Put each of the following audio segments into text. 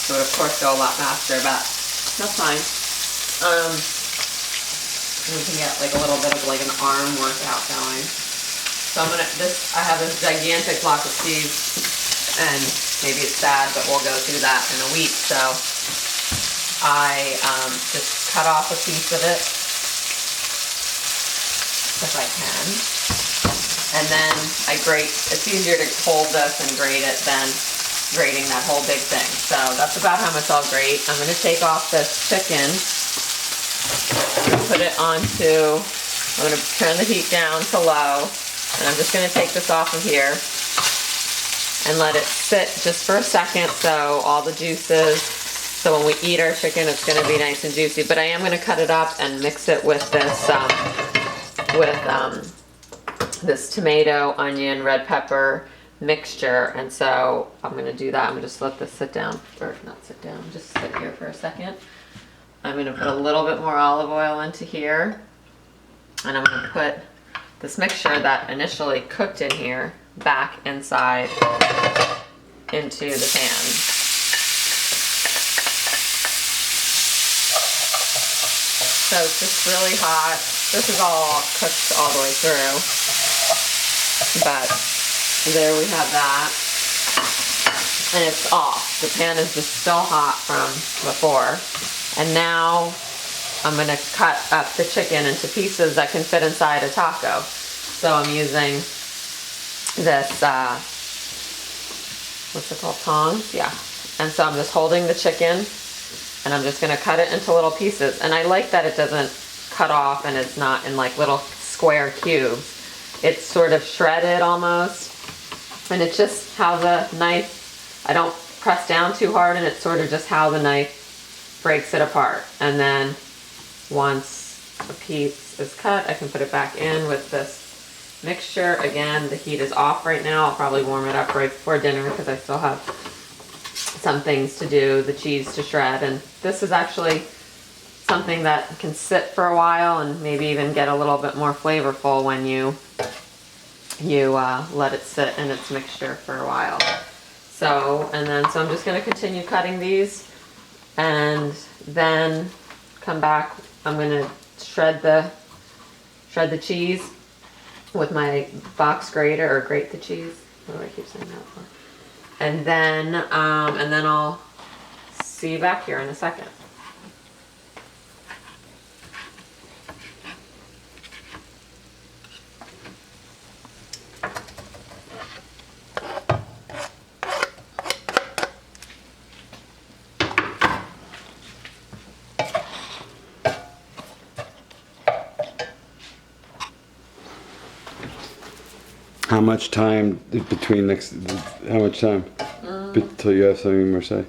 It would of course go a lot faster, but that's fine. We can get like a little bit of like an arm workout going. So I have this gigantic block of cheese, and maybe it's sad, but we'll go through that in a week. So I just cut off a piece of it if I can. And then I grate. It's easier to hold this and grate it than grating that whole big thing. So that's about how much I'll grate. I'm going to take off this chicken, put it onto, I'm going to turn the heat down to low, and I'm just going to take this off of here and let it sit just for a second so all the juices, so when we eat our chicken it's going to be nice and juicy. But I am going to cut it up and mix it with this this tomato, onion, red pepper mixture, and so I'm going to do that. I'm going to just let this sit down, or not sit down, just sit here for a second. I'm going to put a little bit more olive oil into here, and I'm going to put this mixture that initially cooked in here back inside into the pan. So it's just really hot. This is all cooked all the way through, but there we have that, and it's off. The pan is just still hot from before. And now I'm going to cut up the chicken into pieces that can fit inside a taco. So I'm using this, what's it called, tongs? Yeah. And so I'm just holding the chicken, and I'm just going to cut it into little pieces. And I like that it doesn't cut off and it's not in like little square cubes. It's sort of shredded almost. And it's just how the knife, I don't press down too hard, and it's sort of just how the knife breaks it apart. And then once a piece is cut, I can put it back in with this mixture. Again, the heat is off right now. I'll probably warm it up right before dinner because I still have some things to do, the cheese to shred. And this is actually something that can sit for a while and maybe even get a little bit more flavorful when you let it sit in its mixture for a while. So I'm just going to continue cutting these, and then come back. I'm going to shred the cheese with my box grater, or grate the cheese. What do I keep saying that for? And then I'll see you back here in a second. How much time between next? How much time until you have something more to say?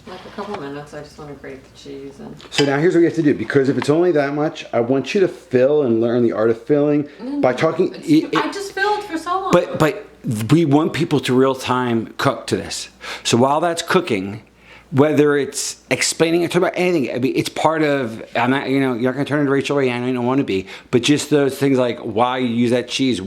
Like a couple minutes. I just want to grate the cheese and. So now here's what you have to do, because if it's only that much, I want you to fill and learn the art of filling by talking. I just filled for so long. But we want people to real time cook to this. So while that's cooking, whether it's explaining it to about anything, I mean, it's part of. I'm not, you're not going to turn into Rachel Ray, and I don't want to be. But just those things like why you use that cheese,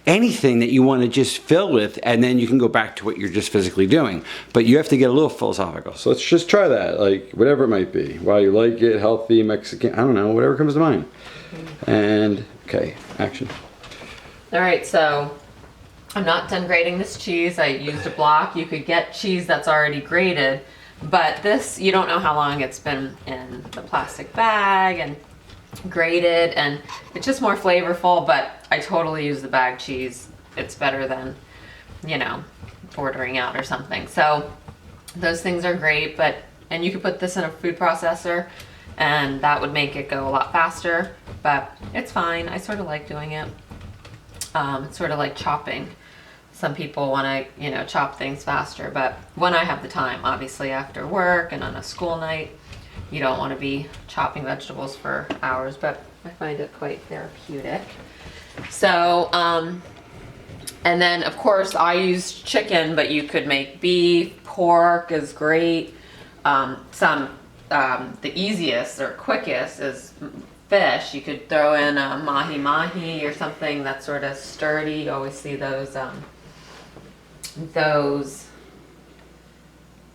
anything that you want to just fill with, and then you can go back to what you're just physically doing. But you have to get a little philosophical. So let's just try that, like whatever it might be. Why you like it, healthy, Mexican, I don't know, whatever comes to mind. And okay, action. All right, so I'm not done grating this cheese. I used a block. You could get cheese that's already grated. But this, you don't know how long it's been in the plastic bag and grated, and it's just more flavorful, but I totally use the bag cheese. It's better than, ordering out or something. So those things are great, and you could put this in a food processor and that would make it go a lot faster, but it's fine. I sort of like doing it. It's sort of like chopping. Some people want to, chop things faster, but when I have the time, obviously after work and on a school night, you don't want to be chopping vegetables for hours, but I find it quite therapeutic. So, and then of course I use chicken, but you could make beef, pork is great. The easiest or quickest is fish. You could throw in a mahi-mahi or something that's sort of sturdy. You always see those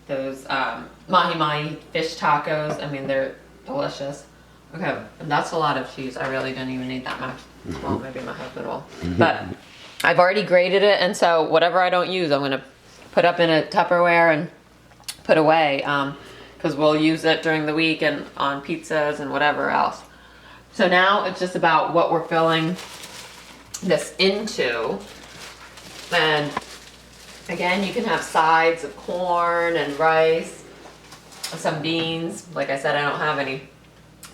those mahi mahi fish tacos. I mean, they're delicious. Okay, and that's a lot of cheese. I really didn't even need that much. Well, maybe my husband will. But I've already grated it, and so whatever I don't use, I'm gonna put up in a Tupperware and put away, because we'll use it during the week and on pizzas and whatever else. So now it's just about what we're filling this into. And again, you can have sides of corn and rice, some beans. Like I said, I don't have any.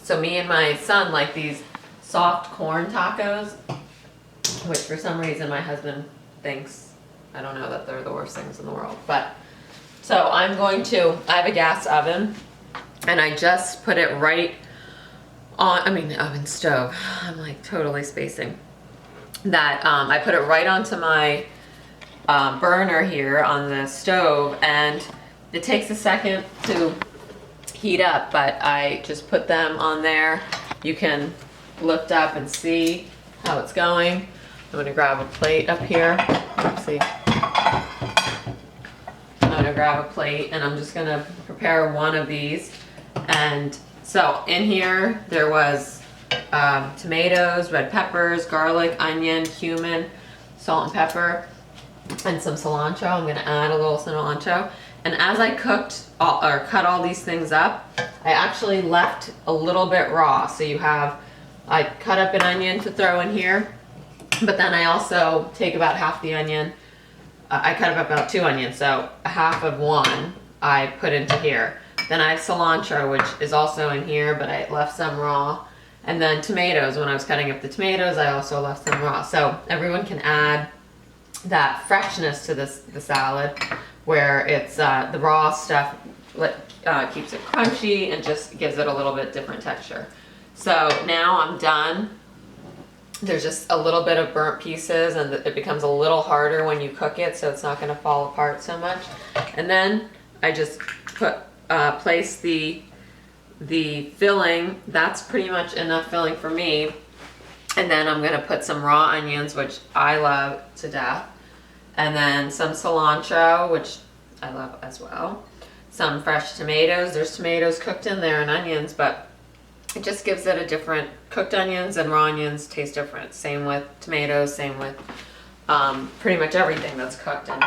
So me and my son like these soft corn tacos, which for some reason my husband thinks, I don't know, that they're the worst things in the world. But so I have a gas oven, and I just put it right on, oven stove. I'm like totally spacing that. I put it right onto my burner here on the stove, and it takes a second to heat up, but I just put them on there. You can lift up and see how it's going. I'm gonna grab a plate up here. Let's see. I'm gonna grab a plate, and I'm just gonna prepare one of these. And so in here there was tomatoes, red peppers, garlic, onion, cumin, salt and pepper, and some cilantro. I'm gonna add a little cilantro. And as I cut all these things up, I actually left a little bit raw. So I cut up an onion to throw in here, but then I also take about half the onion. I cut up about 2 onions, so half of one I put into here. Then I have cilantro, which is also in here, but I left some raw. And then tomatoes, when I was cutting up the tomatoes, I also left some raw. So everyone can add that freshness to the salad, where it's the raw stuff keeps it crunchy and just gives it a little bit different texture. So now I'm done. There's just a little bit of burnt pieces, and it becomes a little harder when you cook it, so it's not going to fall apart so much. And then I just place the filling. That's pretty much enough filling for me. And then I'm going to put some raw onions, which I love to death. And then some cilantro, which I love as well. Some fresh tomatoes. There's tomatoes cooked in there and onions, but it just gives it a different, cooked onions and raw onions taste different. Same with tomatoes, same with pretty much everything that's cooked in.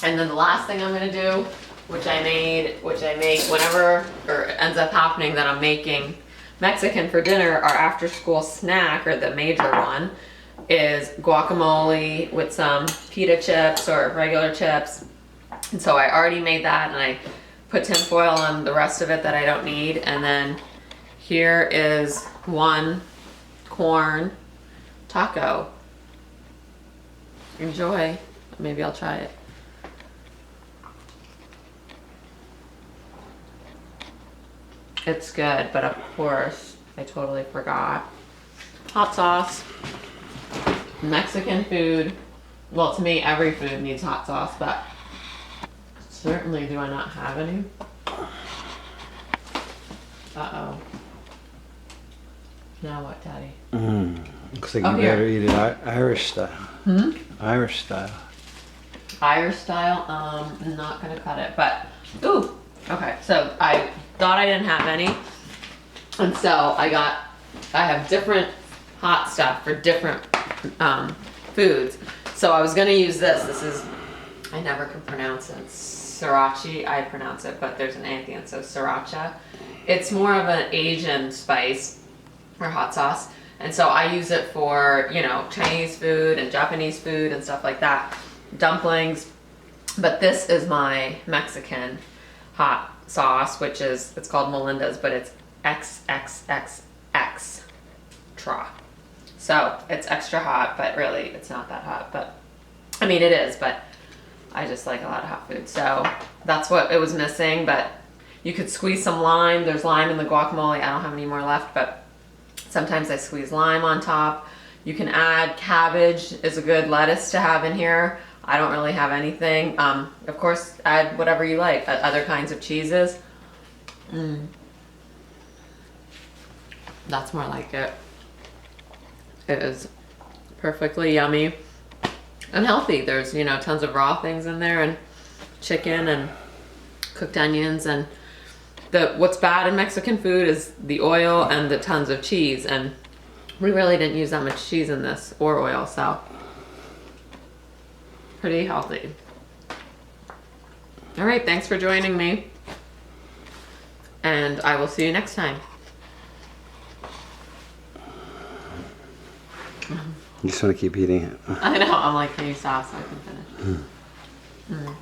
And then the last thing I'm gonna do, which I make whenever, or it ends up happening that I'm making Mexican for dinner, our after school snack, or the major one, is guacamole with some pita chips or regular chips. And so I already made that, and I put tin foil on the rest of it that I don't need. And then here is one corn taco. Enjoy. Maybe I'll try it. It's good, but of course, I totally forgot. Hot sauce. Mexican food. Well, to me, every food needs hot sauce, but certainly do I not have any? Uh-oh. Now what, Daddy? Looks like Oh, you here. better eat it Irish style. Irish style. Irish style, I'm not gonna cut it, but, ooh, okay, so I thought I didn't have any, and so I have different hot stuff for different foods. So I was gonna use this is, I never can pronounce it, sriracha, I pronounce it, but there's an A at the end, so sriracha. It's more of an Asian spice, or hot sauce, and so I use it for, Chinese food and Japanese food and stuff like that, dumplings. But this is my Mexican hot sauce, it's called Melinda's, but it's XXXX. So it's extra hot, but really it's not that hot. But I mean, it is, but I just like a lot of hot food. So that's what it was missing, but you could squeeze some lime. There's lime in the guacamole. I don't have any more left, but sometimes I squeeze lime on top. You can add cabbage, is a good lettuce to have in here. I don't really have anything. Of course, add whatever you like, other kinds of cheeses. That's more like it. It is perfectly yummy and healthy. There's, tons of raw things in there, and chicken and cooked onions, and what's bad in Mexican food is the oil and the tons of cheese, and we really didn't use that much cheese in this or oil, so pretty healthy. All right, thanks for joining me, and I will see you next time. You just want to keep eating it. I know, I'm like, can you stop so I can finish?